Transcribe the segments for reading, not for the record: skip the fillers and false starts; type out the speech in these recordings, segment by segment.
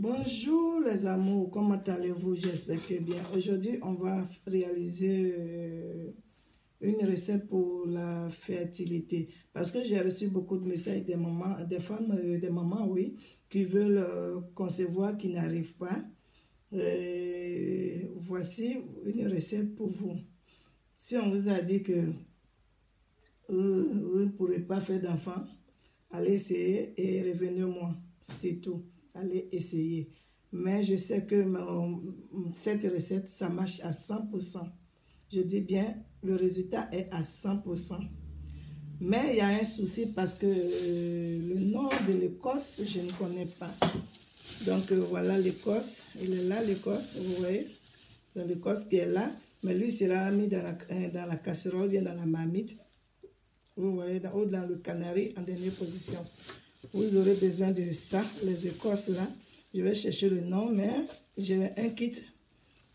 Bonjour les amours, comment allez-vous? J'espère que bien. Aujourd'hui, on va réaliser une recette pour la fertilité. Parce que j'ai reçu beaucoup de messages des mamans, des femmes, des mamans, oui, qui veulent concevoir, qui n'arrivent pas. Voici une recette pour vous. Si on vous a dit que vous ne pourrez pas faire d'enfant, allez essayer et revenez-moi, c'est tout. Allez essayer. Mais je sais que cette recette, ça marche à 100%. Je dis bien, le résultat est à 100%. Mais il y a un souci parce que le nom de l'Écosse, je ne connais pas. Donc voilà l'Écosse. Il est là, l'Écosse, vous voyez. C'est l'Écosse qui est là. Mais lui sera mis dans la casserole, bien dans la marmite. Vous voyez, ou dans le canari en dernière position. Vous aurez besoin de ça, les écorces là. Je vais chercher le nom, mais j'ai un kit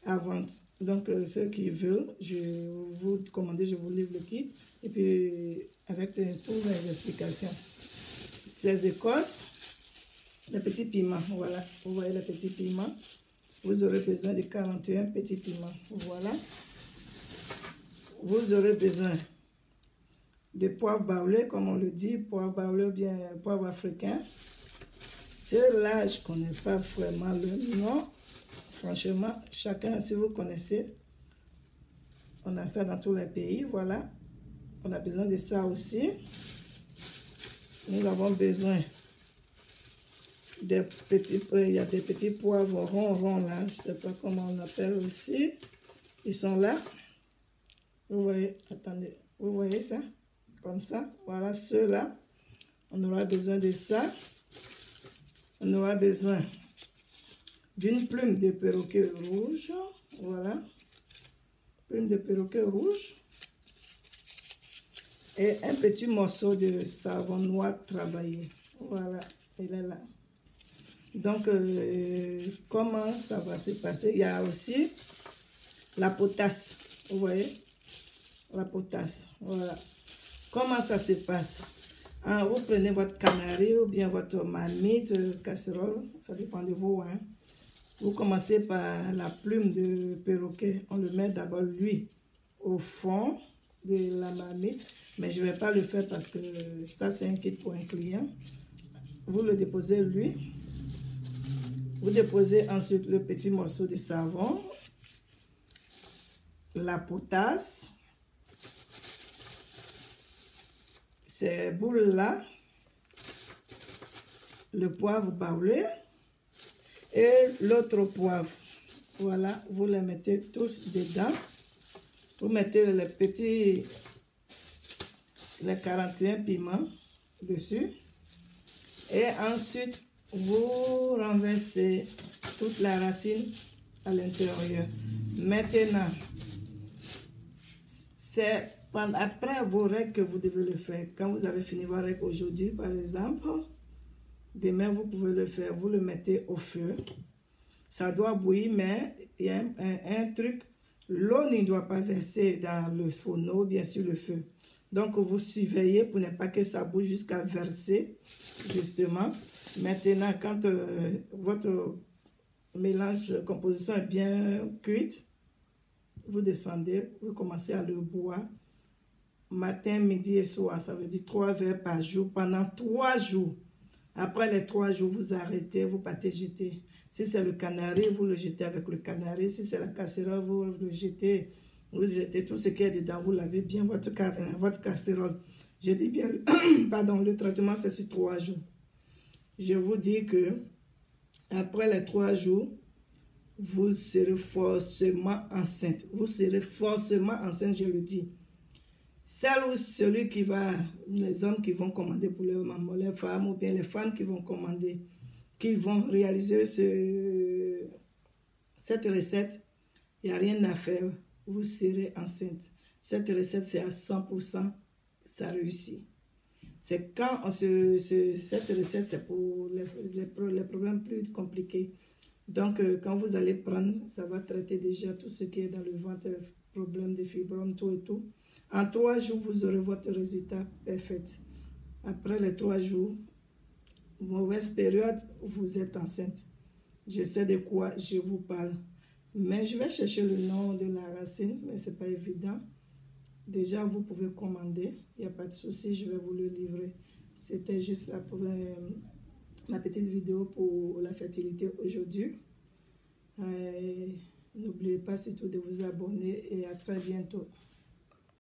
à vendre. Donc, ceux qui veulent, je vous commande, je vous livre le kit. Et puis, avec toutes les explications. Ces écorces, les petits piments, voilà. Vous voyez les petits piments. Vous aurez besoin de 41 petits piments. Voilà. Vous aurez besoin de poivre baoulé, comme on le dit, poivre baoulé ou bien poivre africain. Ceux-là, je ne connais pas vraiment le nom. Franchement, chacun, si vous connaissez, on a ça dans tous les pays, voilà. On a besoin de ça aussi. Nous avons besoin des petits, il y a des petits poivres ronds là, je ne sais pas comment on appelle aussi. Ils sont là. Vous voyez, attendez, vous voyez ça? Comme ça, voilà ceux-là. On aura besoin de ça. On aura besoin d'une plume de perroquet rouge. Voilà. Plume de perroquet rouge. Et un petit morceau de savon noir travaillé. Voilà, il est là. Donc, comment ça va se passer? Il y a aussi la potasse. Vous voyez? La potasse. Voilà. Comment ça se passe? Vous prenez votre canari ou bien votre marmite, casserole, ça dépend de vous. Hein. Vous commencez par la plume de perroquet. On le met d'abord lui au fond de la marmite. Mais je ne vais pas le faire parce que ça c'est un kit pour un client. Vous le déposez lui. Vous déposez ensuite le petit morceau de savon. La potasse. Ces boules-là, le poivre baoulé et l'autre poivre. Voilà, vous les mettez tous dedans. Vous mettez les 41 piments dessus. Et ensuite, vous renversez toute la racine à l'intérieur. Maintenant, c'est après vos règles que vous devez le faire. Quand vous avez fini vos règles aujourd'hui, par exemple, demain vous pouvez le faire. Vous le mettez au feu. Ça doit bouillir, mais il y a un truc. L'eau ne doit pas verser dans le fourneau, bien sûr le feu. Donc vous surveillez pour ne pas que ça bouge jusqu'à verser, justement. Maintenant, quand votre mélange, composition est bien cuite, vous descendez, vous commencez à le boire. Matin, midi et soir, ça veut dire 3 verres par jour pendant 3 jours. Après les 3 jours, vous arrêtez, vous partez jeter. Si c'est le canari, vous le jetez avec le canari. Si c'est la casserole, vous le jetez. Vous jetez tout ce qui est dedans, vous lavez bien votre casserole. Je dis bien, pardon, le traitement c'est sur 3 jours. Je vous dis que après les 3 jours, vous serez forcément enceinte. Vous serez forcément enceinte, je le dis. Celle ou celui qui va, les hommes qui vont commander pour les mamans, les femmes ou bien les femmes qui vont commander, qui vont réaliser cette recette, il n'y a rien à faire, vous serez enceinte. Cette recette, c'est à 100%, ça réussit. C'est quand cette recette, c'est pour les problèmes plus compliqués. Donc, quand vous allez prendre, ça va traiter déjà tout ce qui est dans le ventre, problème de fibromes, tout et tout. En 3 jours, vous aurez votre résultat parfait. Après les 3 jours, mauvaise période, vous êtes enceinte. Je sais de quoi je vous parle. Mais je vais chercher le nom de la racine, mais ce n'est pas évident. Déjà, vous pouvez commander. Il n'y a pas de souci, je vais vous le livrer. C'était juste là pour ma petite vidéo pour la fertilité aujourd'hui. N'oubliez pas surtout de vous abonner et à très bientôt.